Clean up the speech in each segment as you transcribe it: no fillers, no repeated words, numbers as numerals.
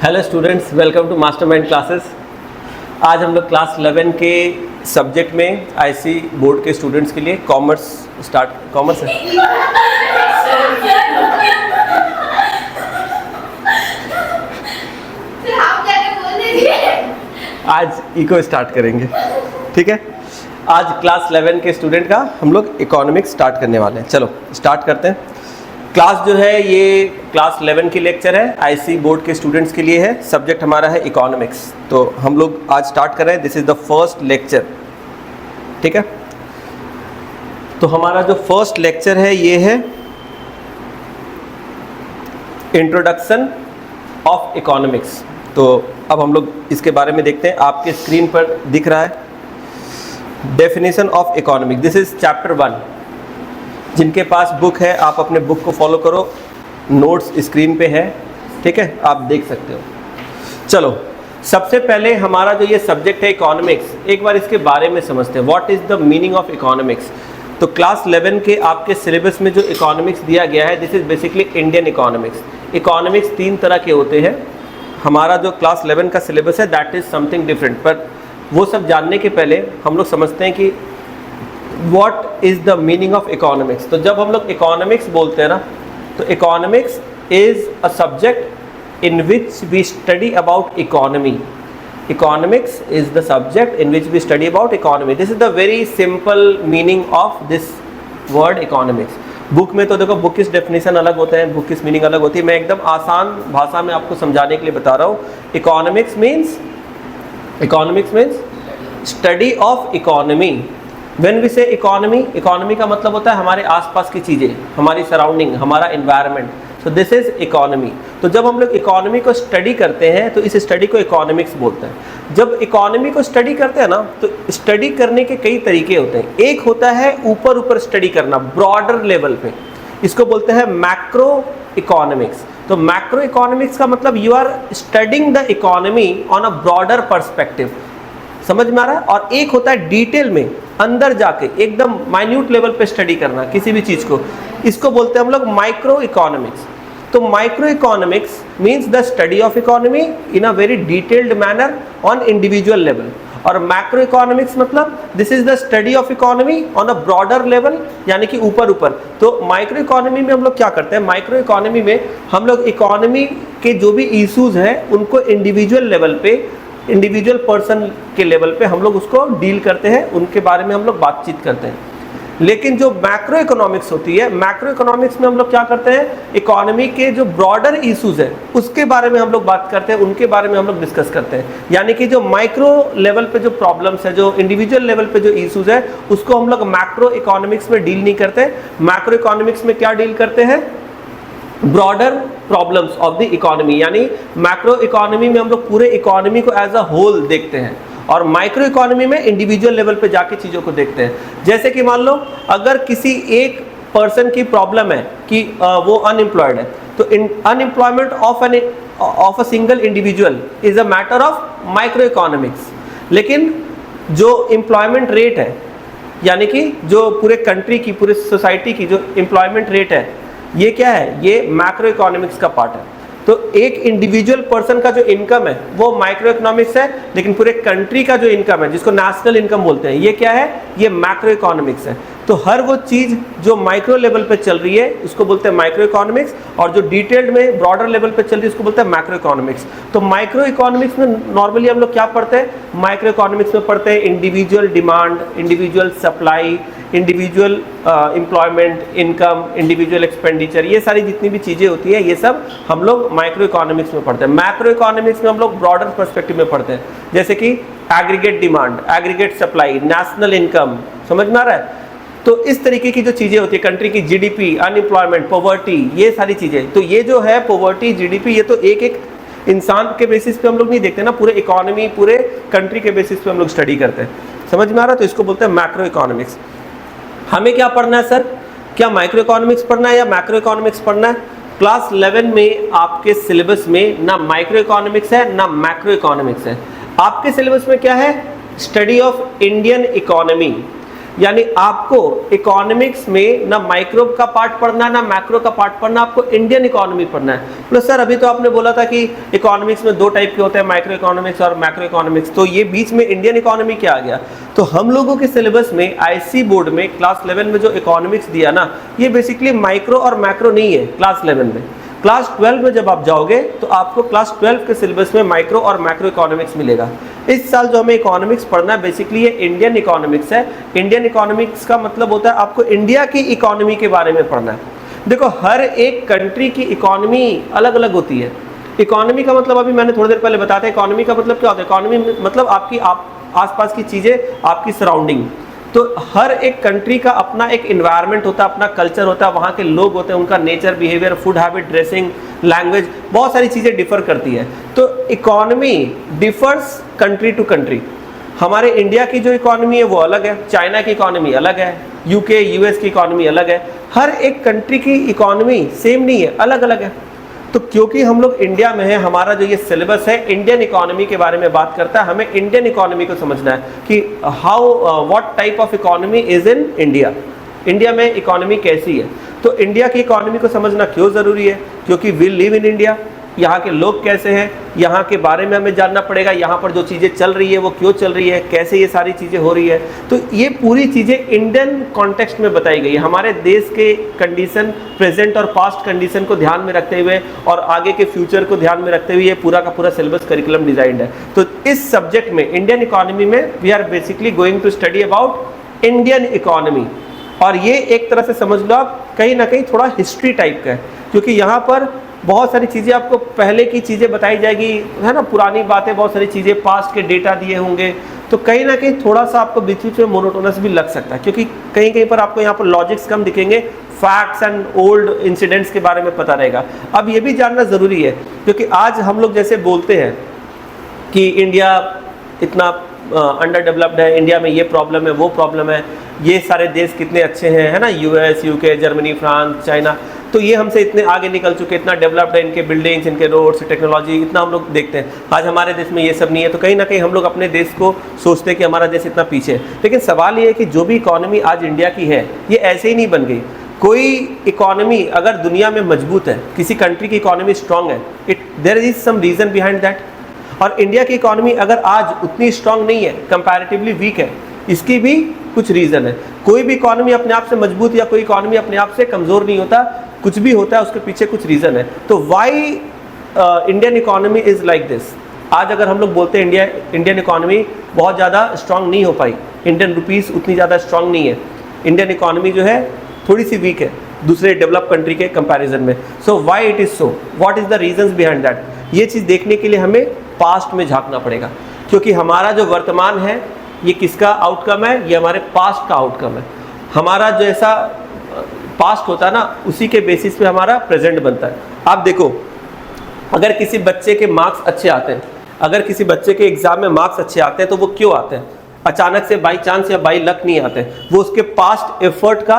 Hello students, welcome to Mastermind classes. आज हम लोग क्लास 11 के सब्जेक्ट में आईसी बोर्ड के स्टूडेंट्स के लिए कॉमर्स है। आज इको स्टार्ट करेंगे, ठीक है। आज क्लास 11 के स्टूडेंट का हम लोग इकोनॉमिक्स स्टार्ट करने वाले हैं। चलो स्टार्ट करते हैं। क्लास जो है ये क्लास 11 की लेक्चर है, आईसी बोर्ड के स्टूडेंट्स के लिए है। सब्जेक्ट हमारा है इकोनॉमिक्स। तो हम लोग आज स्टार्ट कर रहे हैं। This is the first lecture, ठीक है। तो हमारा जो फर्स्ट लेक्चर है ये है इंट्रोडक्शन ऑफ इकोनॉमिक्स। तो अब हम लोग इसके बारे में देखते हैं। आपके स्क्रीन पर दिख रहा है definition of economics. This is chapter 1। जिनके पास बुक है आप अपने बुक को फॉलो करो, नोट्स स्क्रीन पे है, ठीक है, आप देख सकते हो। चलो सबसे पहले हमारा जो ये सब्जेक्ट है इकोनॉमिक्स, एक बार इसके बारे में समझते हैं। What is the meaning of economics. तो क्लास 11 के आपके सिलेबस में जो इकोनॉमिक्स दिया गया है, this is basically Indian economics. Economics 3 तरह के होते हैं। हमारा जो क्लास 11 का सिलेबस है दैट इज़ समथिंग डिफरेंट। पर वो सब जानने के पहले हम लोग समझते हैं कि what is the meaning of economics. तो जब हम लोग इकोनॉमिक्स बोलते हैं ना, तो economics is a subject in which we study about economy. Economics is the subject in which we study about economy. This is the very simple meaning of this word economics. Book में तो देखो book किस definition अलग होते हैं, book किस meaning अलग होती है। मैं एकदम आसान भाषा में आपको समझाने के लिए बता रहा हूँ। Economics means study of economy. When we say economy का मतलब होता है हमारे आसपास की चीज़ें, हमारी सराउंडिंग, हमारा environment. So this is economy. तो जब हम लोग इकोनॉमी को स्टडी करते हैं तो इस स्टडी को इकोनॉमिक्स बोलते हैं। जब इकोनॉमी को स्टडी करते हैं ना, तो स्टडी करने के कई तरीके होते हैं। एक होता है ऊपर स्टडी करना, ब्रॉडर लेवल पे, इसको बोलते हैं मैक्रो इकोनॉमिक्स। तो मैक्रो इकोनॉमिक्स का मतलब you are studying the economy on a broader perspective, समझ में आ रहा है। और एक होता है डिटेल में, अंदर जाके एकदम माइन्यूट लेवल पे स्टडी करना किसी भी चीज़ को, इसको बोलते हैं हम लोग माइक्रो इकोनॉमिक्स। तो micro economics means the study of economy in a very detailed manner on individual level. और मैक्रो इकोनॉमिक्स मतलब this is the study of economy on a broader level, यानी कि ऊपर। तो माइक्रो इकोनॉमी में हम लोग क्या करते हैं, माइक्रो इकोनॉमी में हम लोग इकोनॉमी के जो भी इश्यूज हैं उनको इंडिविजुअल लेवल पे, इंडिविजुअल पर्सन के लेवल पे हम लोग उसको डील करते हैं, उनके बारे में हम लोग बातचीत करते हैं। लेकिन जो मैक्रो इकोनॉमिक्स होती है, मैक्रो इकोनॉमिक्स में हम लोग क्या करते हैं, इकोनॉमी के जो ब्रॉडर इश्यूज है उसके बारे में हम लोग बात करते हैं, उनके बारे में हम लोग डिस्कस करते हैं। यानी कि जो माइक्रो लेवल पे जो प्रॉब्लम्स है, जो इंडिविजुअल लेवल पे जो इश्यूज है, उसको हम लोग मैक्रो इकोनॉमिक्स में डील नहीं करते। मैक्रो इकोनॉमिक्स में क्या डील करते हैं, broader problems of the economy. यानी मैक्रो इकोनॉमी में हम लोग पूरे इकोनॉमी को एज अ होल देखते हैं, और माइक्रो इकोनॉमी में इंडिविजुअल लेवल पे जाके चीज़ों को देखते हैं। जैसे कि मान लो अगर किसी एक पर्सन की प्रॉब्लम है कि वो अनएम्प्लॉयड है, तो unemployment of a single individual is a matter of micro economics. लेकिन जो एम्प्लॉयमेंट रेट है, यानी कि जो पूरे कंट्री की, पूरे सोसाइटी की जो एम्प्लॉयमेंट रेट है, ये क्या है, ये मैक्रो इकोनॉमिक्स का पार्ट है। तो एक इंडिविजुअल पर्सन का जो इनकम है वो माइक्रो इकोनॉमिक्स है, लेकिन पूरे कंट्री का जो इनकम है, जिसको नेशनल इनकम बोलते हैं, ये क्या है, ये मैक्रो इकोनॉमिक्स है। तो हर वो चीज़ जो माइक्रो लेवल पे चल रही है उसको बोलते हैं माइक्रो इकोनॉमिक्स, और जो डिटेल्ड में ब्रॉडर लेवल पे चल रही है उसको बोलते हैं मैक्रो इकोनॉमिक्स। तो माइक्रो इकोनॉमिक्स में नॉर्मली हम लोग क्या पढ़ते हैं, माइक्रो इकोनॉमिक्स में पढ़ते हैं individual demand, individual supply, individual employment, income, individual expenditure, ये सारी जितनी भी चीज़ें होती है ये सब हम लोग माइक्रो इकोनॉमिक्स में पढ़ते हैं। मैक्रो इकोनॉमिक्स में हम लोग ब्रॉडर पर्सपेक्टिव में पढ़ते हैं, जैसे कि aggregate demand, aggregate supply, national income, समझ में आ रहा है। तो इस तरीके की जो चीज़ें होती है, कंट्री की जीडीपी, अनएम्प्लॉयमेंट, पॉवर्टी, ये सारी चीज़ें। तो ये जो है पॉवर्टी, जीडीपी, ये तो एक एक इंसान के बेसिस पे हम लोग नहीं देखते ना, पूरे इकोनॉमी, पूरे कंट्री के बेसिस पे हम लोग स्टडी करते हैं, समझ में आ रहा है। तो इसको बोलते हैं मैक्रो इकोनॉमिक्स। हमें क्या पढ़ना है सर, क्या माइक्रो इकोनॉमिक्स पढ़ना है या मैक्रो इकोनॉमिक्स पढ़ना है। क्लास 11 में आपके सिलेबस में ना माइक्रो इकोनॉमिक्स है ना मैक्रो इकोनॉमिक्स है। आपके सिलेबस में क्या है, स्टडी ऑफ इंडियन इकोनॉमी। यानी आपको इकोनॉमिक्स में ना माइक्रो का पार्ट पढ़ना है ना मैक्रो का पार्ट पढ़ना, आपको इंडियन इकोनॉमी पढ़ना है। बोले सर अभी तो आपने बोला था कि इकोनॉमिक्स में 2 टाइप के होते हैं, माइक्रो इकोनॉमिक्स और मैक्रो इकोनॉमिक्स, तो ये बीच में इंडियन इकोनॉमी क्या आ गया? तो हम लोगों के सिलेबस में आईसी बोर्ड में क्लास 11 में जो इकोनॉमिक्स दिया ना, ये बेसिकली माइक्रो और मैक्रो नहीं है क्लास 11 में। क्लास 12 में जब आप जाओगे तो आपको क्लास 12 के सिलेबस में माइक्रो और मैक्रो इकोनॉमिक्स मिलेगा। इस साल जो हमें इकोनॉमिक्स पढ़ना है बेसिकली ये इंडियन इकोनॉमिक्स है। इंडियन इकोनॉमिक्स का मतलब होता है आपको इंडिया की इकोनॉमी के बारे में पढ़ना है। देखो हर एक कंट्री की इकोनॉमी अलग अलग होती है। इकोनॉमी का मतलब अभी मैंने थोड़ी देर पहले बताया था, इकोनॉमी का मतलब क्या होता है? इकोनॉमी मतलब आपकी आसपास की चीज़ें, आपकी सराउंडिंग। तो हर एक कंट्री का अपना एक इन्वायरमेंट होता है, अपना कल्चर होता है, वहाँ के लोग होते हैं, उनका nature, behaviour, food habit, dressing, language, बहुत सारी चीज़ें डिफर करती है। तो economy differs country to country. हमारे इंडिया की जो इकोनॉमी है वो अलग है, चाइना की इकोनॉमी अलग है, यूके यूएस की इकोनॉमी अलग है। हर एक कंट्री की इकोनॉमी सेम नहीं है, अलग अलग है। तो क्योंकि हम लोग इंडिया में है, हमारा जो ये सिलेबस है इंडियन इकोनॉमी के बारे में बात करता है। हमें इंडियन इकोनॉमी को समझना है कि how what type of economy is in India, India में इकोनॉमी कैसी है। तो इंडिया की इकोनॉमी को समझना क्यों ज़रूरी है? क्योंकि वी लिव इन इंडिया, यहाँ के लोग कैसे हैं, यहाँ के बारे में हमें जानना पड़ेगा, यहाँ पर जो चीज़ें चल रही है वो क्यों चल रही है, कैसे ये सारी चीज़ें हो रही है। तो ये पूरी चीज़ें इंडियन कॉन्टेक्स्ट में बताई गई है, हमारे देश के कंडीशन, प्रेजेंट और पास्ट कंडीशन को ध्यान में रखते हुए और आगे के फ्यूचर को ध्यान में रखते हुए ये पूरा का पूरा सिलेबस करिकुलम डिजाइंड है। तो इस सब्जेक्ट में इंडियन इकोनॉमी में we are basically going to study about Indian economy. और ये एक तरह से समझ लो आप कहीं ना कहीं थोड़ा हिस्ट्री टाइप का है, क्योंकि यहाँ पर बहुत सारी चीज़ें आपको पहले की चीज़ें बताई जाएगी, है ना, पुरानी बातें, बहुत सारी चीज़ें, पास्ट के डेटा दिए होंगे। तो कहीं ना कहीं थोड़ा सा आपको बीच बीच में मोनोटोनस भी लग सकता है, क्योंकि कहीं कहीं पर आपको यहाँ पर लॉजिक्स कम दिखेंगे, फैक्ट्स एंड ओल्ड इंसिडेंट्स के बारे में पता रहेगा। अब ये भी जानना ज़रूरी है, क्योंकि आज हम लोग जैसे बोलते हैं कि इंडिया इतना अंडर डेवलप्ड है, इंडिया में ये प्रॉब्लम है, वो प्रॉब्लम है, ये सारे देश कितने अच्छे हैं, है ना, US, UK, Germany, France, China, तो ये हमसे इतने आगे निकल चुके, इतना डेवलप्ड है, इनके बिल्डिंग्स, इनके रोड्स, टेक्नोलॉजी, इतना हम लोग देखते हैं। आज हमारे देश में ये सब नहीं है, तो कहीं ना कहीं हम लोग अपने देश को सोचते हैं कि हमारा देश इतना पीछे है। लेकिन सवाल ये है कि जो भी इकोनॉमी आज इंडिया की है ये ऐसे ही नहीं बन गई। कोई इकोनॉमी अगर दुनिया में मजबूत है, किसी कंट्री की इकोनॉमी स्ट्रांग है, there is some reason behind that. और इंडिया की इकोनॉमी अगर आज उतनी स्ट्रांग नहीं है, कंपैरेटिवली वीक है, इसकी भी कुछ रीज़न है। कोई भी इकोनॉमी अपने आप से मजबूत या कोई इकोनॉमी अपने आप से कमज़ोर नहीं होता, कुछ भी होता है उसके पीछे कुछ रीज़न है। तो why Indian economy is like this. आज अगर हम लोग बोलते हैं इंडियन इकोनॉमी बहुत ज़्यादा स्ट्रांग नहीं हो पाई, इंडियन रुपीज़ उतनी ज़्यादा स्ट्रांग नहीं है, इंडियन इकोनॉमी जो है थोड़ी सी वीक है दूसरे डेवलप कंट्री के कंपैरिजन में। So why it is so, what is the reasons behind that. ये चीज़ देखने के लिए हमें पास्ट में झांकना पड़ेगा, क्योंकि हमारा जो वर्तमान है ये किसका आउटकम है? ये हमारे पास्ट का आउटकम है। हमारा जैसा पास्ट होता है ना, उसी के बेसिस पे हमारा प्रेजेंट बनता है। आप देखो, अगर किसी बच्चे के मार्क्स अच्छे आते हैं, अगर किसी बच्चे के एग्जाम में मार्क्स अच्छे आते हैं, तो वो क्यों आते हैं? अचानक से बाई चांस या बाई लक नहीं आते, वो उसके पास्ट एफर्ट का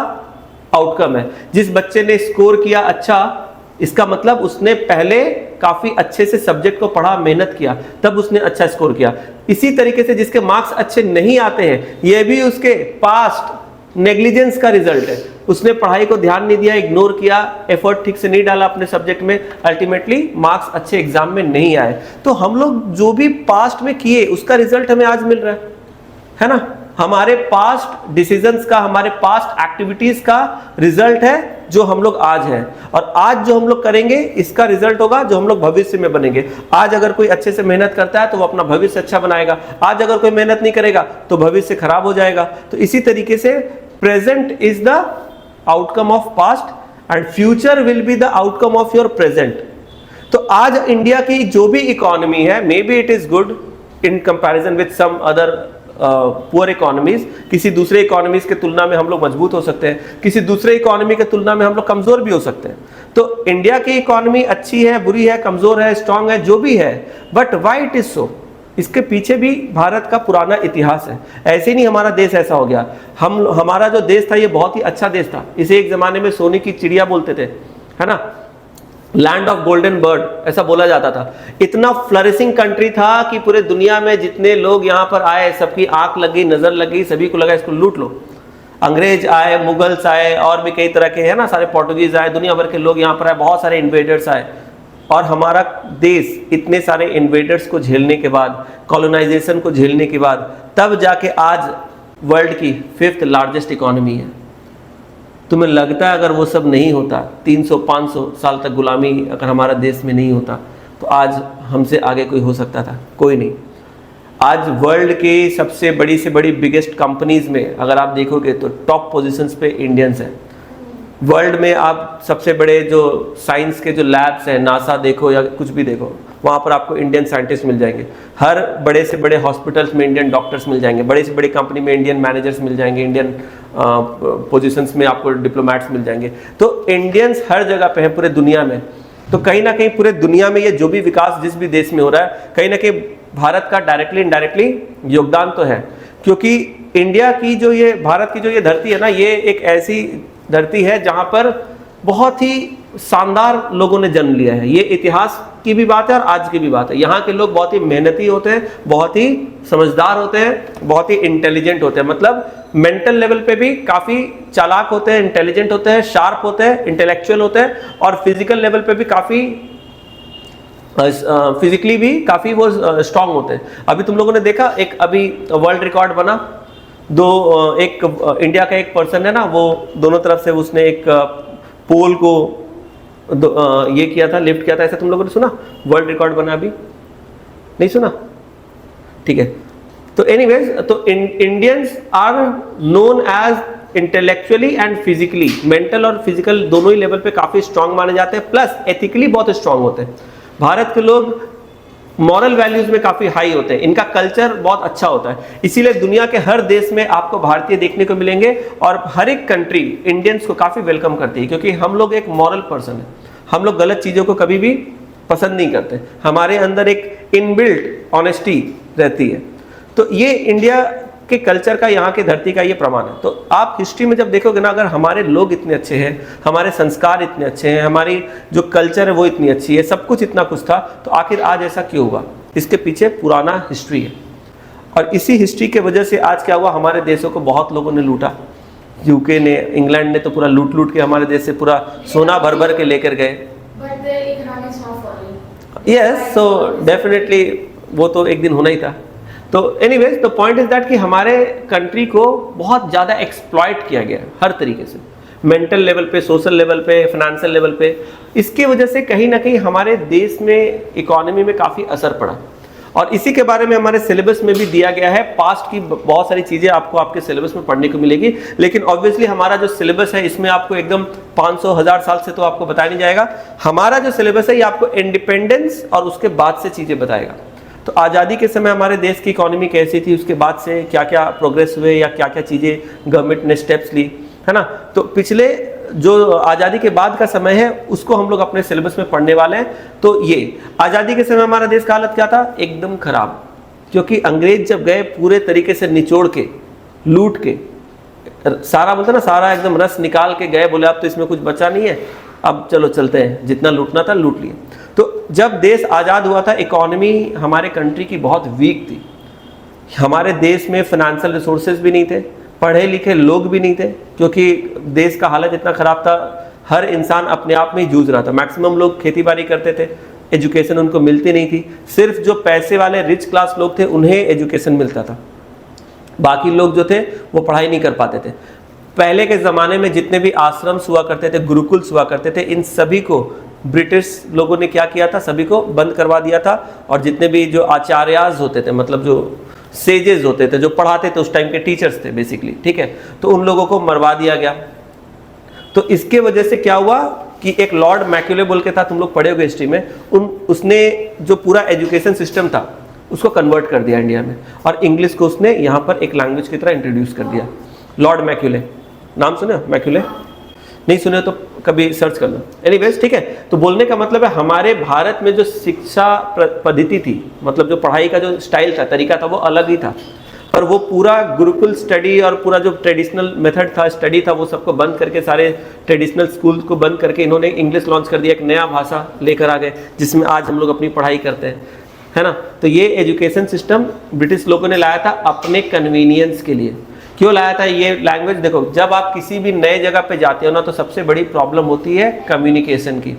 आउटकम है। जिस बच्चे ने स्कोर किया अच्छा, इसका मतलब उसने पहले काफ़ी अच्छे से सब्जेक्ट को पढ़ा, मेहनत किया, तब उसने अच्छा स्कोर किया। इसी तरीके से जिसके मार्क्स अच्छे नहीं आते हैं, यह भी उसके पास्ट नेग्लिजेंस का रिजल्ट है। उसने पढ़ाई को ध्यान नहीं दिया, इग्नोर किया, एफर्ट ठीक से नहीं डाला अपने सब्जेक्ट में, अल्टीमेटली मार्क्स अच्छे एग्जाम में नहीं आए। तो हम लोग जो भी पास्ट में किए उसका रिजल्ट हमें आज मिल रहा है ना। हमारे पास्ट डिसीजंस का, हमारे पास्ट एक्टिविटीज का रिजल्ट है जो हम लोग आज हैं, और आज जो हम लोग करेंगे इसका रिजल्ट होगा जो हम लोग भविष्य में बनेंगे। आज अगर कोई अच्छे से मेहनत करता है तो वो अपना भविष्य अच्छा बनाएगा, आज अगर कोई मेहनत नहीं करेगा तो भविष्य खराब हो जाएगा। तो इसी तरीके से present is the outcome of past and future will be the outcome of your present. तो आज इंडिया की जो भी इकोनॉमी है, maybe it is good in comparison with some other poor economies. किसी दूसरे इकोनॉमीज के तुलना में हम लोग मजबूत हो सकते हैं, किसी दूसरे इकोनॉमी के तुलना में हम लोग कमजोर भी हो सकते हैं। तो इंडिया की इकोनॉमी अच्छी है, बुरी है, कमजोर है, स्ट्रांग है, जो भी है, but why it is so, इसके पीछे भी भारत का पुराना इतिहास है। ऐसे ही नहीं हमारा देश ऐसा हो गया। हमारा जो देश था ये बहुत ही अच्छा देश था, इसे एक जमाने में सोने की चिड़िया बोलते थे, है ना, लैंड ऑफ गोल्डन बर्ड ऐसा बोला जाता था। इतना फ्लरिशिंग कंट्री था कि पूरे दुनिया में जितने लोग यहाँ पर आए सबकी आंख लगी, नजर लगी, सभी को लगा इसको लूट लो। अंग्रेज आए, मुगल्स आए, और भी कई तरह के है ना, सारे पोर्टुगीज आए, दुनिया भर के लोग यहाँ पर आए, बहुत सारे इन्वेडर्स आए, और हमारा देश इतने सारे इन्वेडर्स को झेलने के बाद, कॉलोनाइजेशन को झेलने के बाद, तब जाके आज वर्ल्ड की 5th लार्जेस्ट इकोनॉमी है। तुम्हें लगता है अगर वो सब नहीं होता, 300-500 साल तक गुलामी अगर हमारा देश में नहीं होता, तो आज हमसे आगे कोई हो सकता था? कोई नहीं। आज वर्ल्ड के सबसे बड़ी से बड़ी बिगेस्ट कंपनीज में अगर आप देखोगे तो टॉप पोजीशंस पे इंडियंस हैं। वर्ल्ड में आप सबसे बड़े जो साइंस के जो लैब्स हैं, नासा देखो या कुछ भी देखो, वहाँ पर आपको इंडियन साइंटिस्ट मिल जाएंगे। हर बड़े से बड़े हॉस्पिटल्स में इंडियन डॉक्टर्स मिल जाएंगे, बड़े से बड़ी कंपनी में इंडियन मैनेजर्स मिल जाएंगे, इंडियन पोजीशंस में आपको डिप्लोमैट्स मिल जाएंगे। तो इंडियंस हर जगह पे हैं पूरे दुनिया में। तो कहीं ना कहीं पूरे दुनिया में ये जो भी विकास जिस भी देश में हो रहा है, कहीं ना कहीं भारत का डायरेक्टली इनडायरेक्टली योगदान तो है, क्योंकि इंडिया की जो ये भारत की जो ये धरती है ना, ये एक ऐसी धरती है जहाँ पर बहुत ही शानदार लोगों ने जन्म लिया है। ये इतिहास की भी बात है और आज की भी बात है। यहाँ के लोग बहुत ही मेहनती होते हैं, बहुत ही समझदार होते हैं, बहुत ही इंटेलिजेंट होते हैं, मतलब मेंटल लेवल पे भी काफ़ी चालाक होते हैं, इंटेलिजेंट होते हैं, शार्प होते हैं, इंटेलेक्चुअल होते हैं, और फिजिकल लेवल पे भी काफ़ी फिजिकली भी काफ़ी वो स्ट्रांग होते हैं। अभी तुम लोगों ने देखा एक अभी वर्ल्ड रिकॉर्ड बना, एक इंडिया का एक पर्सन है ना, वो दोनों तरफ से उसने एक पोल को ये किया था, लिफ्ट किया था, ऐसा तुम लोगों ने सुना? वर्ल्ड रिकॉर्ड बना, अभी नहीं सुना? ठीक है। तो एनीवेज, तो Indians are known as intellectually and physically, mental और फिजिकल दोनों ही लेवल पे काफी स्ट्रांग माने जाते हैं, प्लस एथिकली बहुत स्ट्रांग होते हैं। भारत के लोग मॉरल वैल्यूज में काफी हाई होते हैं, इनका कल्चर बहुत अच्छा होता है, इसीलिए दुनिया के हर देश में आपको भारतीय देखने को मिलेंगे, और हर एक कंट्री इंडियंस को काफी वेलकम करती है, क्योंकि हम लोग एक मॉरल पर्सन है। हम लोग गलत चीजों को कभी भी पसंद नहीं करते, हमारे अंदर एक इनबिल्ट ऑनेस्टी रहती है। तो ये इंडिया के कल्चर का, यहाँ की धरती का ये प्रमाण है। तो आप हिस्ट्री में जब देखोगे ना, अगर हमारे लोग इतने अच्छे हैं, हमारे संस्कार इतने अच्छे हैं, हमारी जो कल्चर है वो इतनी अच्छी है, सब कुछ इतना कुछ था, तो आखिर आज ऐसा क्यों हुआ? इसके पीछे पुराना हिस्ट्री है, और इसी हिस्ट्री के वजह से आज क्या हुआ, हमारे देशों को बहुत लोगों ने लूटा। यूके ने, इंग्लैंड ने तो पूरा लूट लूट के हमारे देश से पूरा सोना भर भर के लेकर गए। यस, सो डेफिनेटली वो तो एक दिन होना ही था। तो anyways, the point is that कि हमारे कंट्री को बहुत ज़्यादा एक्सप्लॉइट किया गया हर तरीके से, मेंटल लेवल पे, सोशल लेवल पे, फाइनेंशियल लेवल पे। इसके वजह से कहीं ना कहीं हमारे देश में इकोनॉमी में काफ़ी असर पड़ा, और इसी के बारे में हमारे सिलेबस में भी दिया गया है। पास्ट की बहुत सारी चीज़ें आपको आपके सिलेबस में पढ़ने को मिलेगी, लेकिन ऑब्वियसली हमारा जो सिलेबस है इसमें आपको एकदम 500-1000 साल से तो आपको बताया नहीं जाएगा। हमारा जो सिलेबस है ये आपको इंडिपेंडेंस और उसके बाद से चीज़ें बताएगा। तो आज़ादी के समय हमारे देश की इकोनॉमी कैसी थी, उसके बाद से क्या क्या प्रोग्रेस हुए या क्या क्या चीज़ें गवर्नमेंट ने स्टेप्स ली, है ना। तो पिछले जो आज़ादी के बाद का समय है उसको हम लोग अपने सिलेबस में पढ़ने वाले हैं। तो ये आज़ादी के समय हमारा देश का हालत क्या था, एकदम खराब, क्योंकि अंग्रेज जब गए पूरे तरीके से निचोड़ के, लूट के, सारा बोलते ना, सारा एकदम रस निकाल के गए, बोले अब तो इसमें कुछ बचा नहीं है, अब चलो चलते हैं, जितना लूटना था लूट लिए। तो जब देश आज़ाद हुआ था, इकोनॉमी हमारे कंट्री की बहुत वीक थी, हमारे देश में फाइनेंशियल रिसोर्सेज भी नहीं थे, पढ़े लिखे लोग भी नहीं थे, क्योंकि देश का हालत इतना ख़राब था, हर इंसान अपने आप में ही जूझ रहा था। मैक्सिमम लोग खेती बाड़ी करते थे, एजुकेशन उनको मिलती नहीं थी, सिर्फ जो पैसे वाले रिच क्लास लोग थे उन्हें एजुकेशन मिलता था, बाकी लोग जो थे वो पढ़ाई नहीं कर पाते थे। पहले के ज़माने में जितने भी आश्रम्स हुआ करते थे, गुरुकुल्स हुआ करते थे, इन सभी को ब्रिटिश लोगों ने क्या किया था, सभी को बंद करवा दिया था, और जितने भी जो आचार्याज होते थे, मतलब जो सेजेस होते थे, जो पढ़ाते थे, उस टाइम के टीचर्स थे बेसिकली, ठीक है, तो उन लोगों को मरवा दिया गया। तो इसके वजह से क्या हुआ कि एक लॉर्ड मैक्यूले बोल के था, तुम लोग पढ़े होगे हिस्ट्री में, उसने जो पूरा एजुकेशन सिस्टम था उसको कन्वर्ट कर दिया इंडिया में, और इंग्लिश को उसने यहाँ पर एक लैंग्वेज की तरह इंट्रोड्यूस कर दिया। लॉर्ड मैक्यूले, नाम सुने मैक्यूले? नहीं सुने तो कभी सर्च कर लो। एनीवेज, ठीक है। तो बोलने का मतलब है हमारे भारत में जो शिक्षा पद्धति थी, मतलब जो पढ़ाई का जो स्टाइल था, तरीका था, वो अलग ही था, और वो पूरा गुरुकुल स्टडी और पूरा जो ट्रेडिशनल मेथड था, स्टडी था, वो सबको बंद करके, सारे ट्रेडिशनल स्कूल को बंद करके इन्होंने इंग्लिश लॉन्च कर दिया, एक नया भाषा लेकर आ गए जिसमें आज हम लोग अपनी पढ़ाई करते हैं, है ना। तो ये एजुकेशन सिस्टम ब्रिटिश लोगों ने लाया था अपने कन्वीनियंस के लिए, क्यों लाया था ये लैंग्वेज? देखो, जब आप किसी भी नए जगह पे जाते हो ना, तो सबसे बड़ी प्रॉब्लम होती है कम्युनिकेशन की,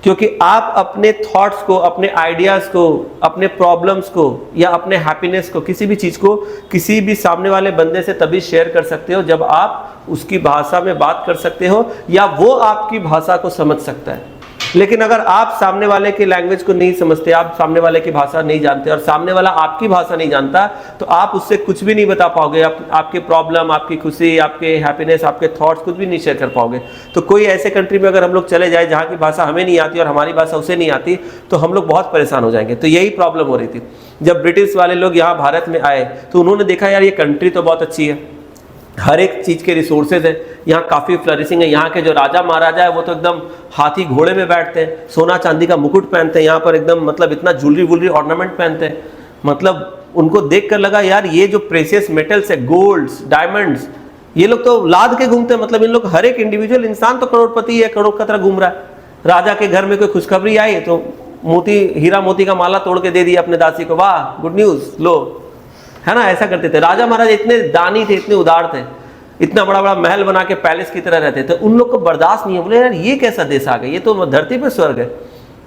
क्योंकि आप अपने थॉट्स को, अपने आइडियाज़ को, अपने प्रॉब्लम्स को या अपने हैप्पीनेस को, किसी भी चीज़ को किसी भी सामने वाले बंदे से तभी शेयर कर सकते हो जब आप उसकी भाषा में बात कर सकते हो या वो आपकी भाषा को समझ सकता है। लेकिन अगर आप सामने वाले की लैंग्वेज को नहीं समझते, आप सामने वाले की भाषा नहीं जानते और सामने वाला आपकी भाषा नहीं जानता, तो आप उससे कुछ भी नहीं बता पाओगे। आपके प्रॉब्लम, आपकी खुशी, आपके हैप्पीनेस, आपके थॉट्स कुछ भी नहीं शेयर कर पाओगे। तो कोई ऐसे कंट्री में अगर हम लोग चले जाए जहाँ की भाषा हमें नहीं आती और हमारी भाषा उसे नहीं आती, तो हम लोग बहुत परेशान हो जाएंगे। तो यही प्रॉब्लम हो रही थी जब ब्रिटिश वाले लोग यहाँ भारत में आए, तो उन्होंने देखा यार ये कंट्री तो बहुत अच्छी है, हर एक चीज़ के रिसोर्सेज है, यहाँ काफ़ी फ्लरिशिंग है। यहाँ के जो राजा महाराजा है वो तो एकदम हाथी घोड़े में बैठते हैं, सोना चांदी का मुकुट पहनते हैं, यहाँ पर एकदम मतलब इतना ज्वेलरी वुलरी ऑर्नामेंट पहनते हैं। मतलब उनको देख कर लगा यार ये जो प्रेशियस मेटल्स है, गोल्ड्स, डायमंड्स, ये लोग तो लाद के घूमते हैं। मतलब इन लोग, हर एक इंडिविजुअल इंसान तो करोड़पति है, करोड़ का तरह घूम रहा है। राजा के घर में कोई खुशखबरी आई तो मोती, हीरा मोती का माला तोड़ के दे दिया अपने दासी को, वाह गुड न्यूज़ लो, है ना। ऐसा करते थे राजा महाराज, इतने दानी थे, इतने उदार थे, इतना बड़ा बड़ा महल बना के पैलेस की तरह रहते थे। उन लोग को बर्दाश्त नहीं है, बोले यार ये कैसा देश आ गया, ये तो धरती पे स्वर्ग है,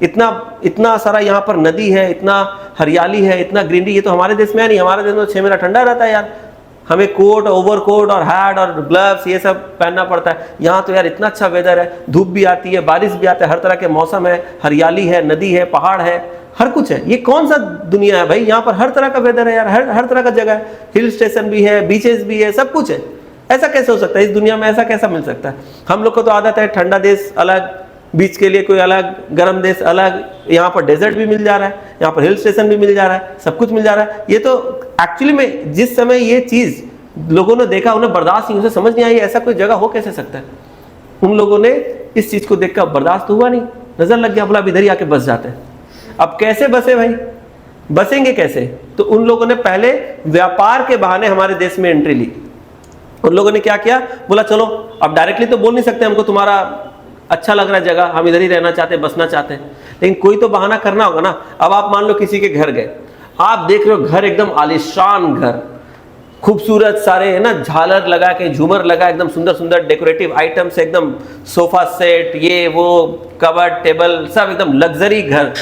इतना सारा यहाँ पर नदी है, इतना हरियाली है, इतना ग्रीनरी, ये तो हमारे देश में है नहीं। हमारे देश में 6 महीना ठंडा रहता है यार, हमें कोट, ओवरकोट और हैट और ग्लव्स ये सब पहनना पड़ता है। यहाँ तो यार इतना अच्छा वेदर है, धूप भी आती है, बारिश भी आता है, हर तरह के मौसम है, हरियाली है, नदी है, पहाड़ है, हर कुछ है। ये कौन सा दुनिया है भाई, यहाँ पर हर तरह का वेदर है यार, हर तरह का जगह है, हिल स्टेशन भी है, बीचेस भी है, सब कुछ है। ऐसा कैसे हो सकता है इस दुनिया में, ऐसा कैसा मिल सकता है? हम लोग को तो आदत है ठंडा देश अलग, बीच के लिए कोई अलग, गर्म देश अलग, यहाँ पर डेजर्ट भी मिल जा रहा है, यहाँ पर हिल स्टेशन भी मिल जा रहा है, सब कुछ मिल जा रहा है। ये तो एक्चुअली में जिस समय ये चीज़ लोगों ने देखा, उन्हें बर्दाश्त नहीं, उसे समझ नहीं आई ऐसा कोई जगह हो कैसे सकता है। उन लोगों ने इस चीज़ को देखकर बर्दाश्त हुआ नहीं, नज़र लग गया, बोला अब इधर ही आके बस जाते हैं। अब कैसे बसे भाई, बसेंगे कैसे? तो उन लोगों ने पहले व्यापार के बहाने हमारे देश में एंट्री ली। उन लोगों ने क्या किया, बोला चलो अब डायरेक्टली तो बोल नहीं सकते हमको तुम्हारा अच्छा लग रहा है जगह, हम इधर ही रहना चाहते हैं, बसना चाहते हैं, लेकिन कोई तो बहाना करना होगा ना। अब आप मान लो किसी के घर गए, आप देख रहे हो घर एकदम आलीशान घर, खूबसूरत सारे है ना, झालर लगा के, झूमर लगा, एकदम सुंदर सुंदर डेकोरेटिव आइटम्स, एकदम सोफा सेट, ये वो, कबर्ड, टेबल, सब एकदम लग्जरी घर,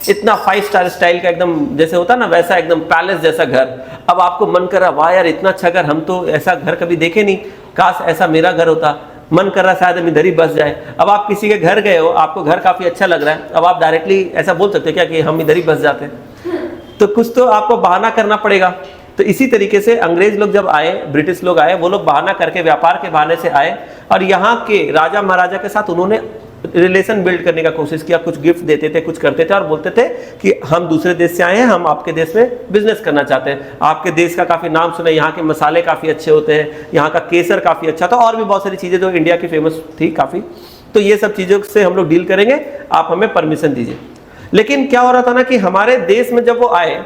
इतना 5 स्टार स्टाइल का एकदम जैसे होता ना वैसा, एकदम पैलेस जैसा घर। अब आपको मन कर रहा, वाह यार इतना अच्छा घर, हम तो ऐसा घर कभी देखे नहीं, काश ऐसा मेरा घर होता, मन कर रहा शायद हम इधर ही बस जाए। अब आप किसी के घर गए हो, आपको घर काफ़ी अच्छा लग रहा है, अब आप डायरेक्टली ऐसा बोल सकते हो क्या कि हम इधर ही बस जाते हैं? तो कुछ तो आपको बहाना करना पड़ेगा। तो इसी तरीके से अंग्रेज लोग जब आए, ब्रिटिश लोग आए, वो लोग बहाना करके, व्यापार के बहाने से आए और यहाँ के राजा महाराजा के साथ उन्होंने रिलेशन बिल्ड करने का कोशिश किया। कुछ गिफ्ट देते थे, कुछ करते थे और बोलते थे कि हम दूसरे देश से आए हैं, हम आपके देश में बिजनेस करना चाहते हैं, आपके देश का काफ़ी नाम सुना, यहाँ के मसाले काफ़ी अच्छे होते हैं, यहाँ का केसर काफ़ी अच्छा था, और भी बहुत सारी चीज़ें जो इंडिया की फेमस थी काफ़ी। तो ये सब चीज़ों से हम लोग डील करेंगे, आप हमें परमिशन दीजिए। लेकिन क्या हो रहा था ना कि हमारे देश में जब वो आए,